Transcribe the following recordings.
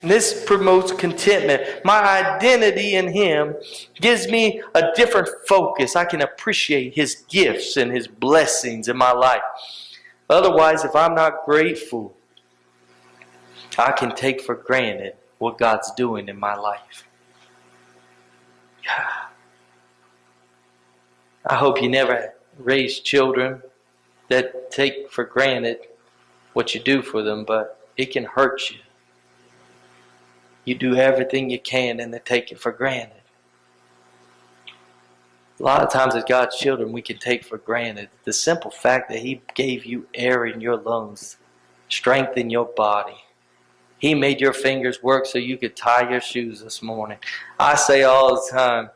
This promotes contentment. My identity in Him gives me a different focus. I can appreciate His gifts and His blessings in my life. Otherwise, if I'm not grateful, I can take for granted what God's doing in my life. I hope you never raise children that take for granted what you do for them, but it can hurt you. You do everything you can and they take it for granted. A lot of times as God's children, we can take for granted the simple fact that He gave you air in your lungs, strength in your body. He made your fingers work so you could tie your shoes this morning. I say all the time,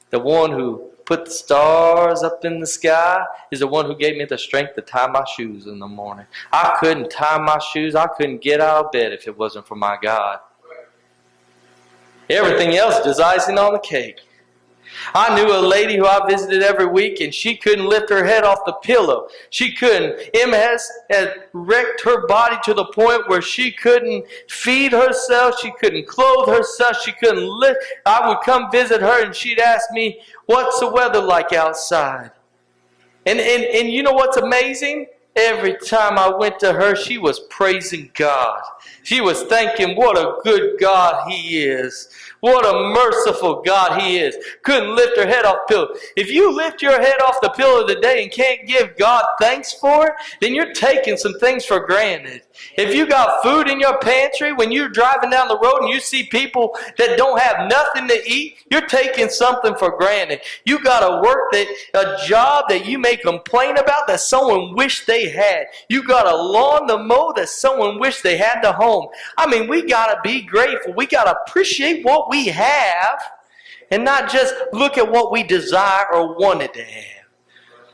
the one who put the stars up in the sky is the one who gave me the strength to tie my shoes in the morning. I couldn't tie my shoes. I couldn't get out of bed if it wasn't for my God. Everything else is icing on the cake. I knew a lady who I visited every week, and she couldn't lift her head off the pillow. She couldn't. MS had wrecked her body to the point where she couldn't feed herself. She couldn't clothe herself. She couldn't lift. I would come visit her, and she'd ask me, "What's the weather like outside?" And you know what's amazing? Every time I went to her, she was praising God. She was thanking what a good God He is. What a merciful God He is. Couldn't lift her head off the pillow. If you lift your head off the pillow today and can't give God thanks for it, then you're taking some things for granted. If you got food in your pantry, when you're driving down the road and you see people that don't have nothing to eat, you're taking something for granted. You got a job that you may complain about that someone wished they had. You got a lawn to mow that someone wished they had to home. I mean, we got to be grateful. We got to appreciate what we have and not just look at what we desire or wanted to have.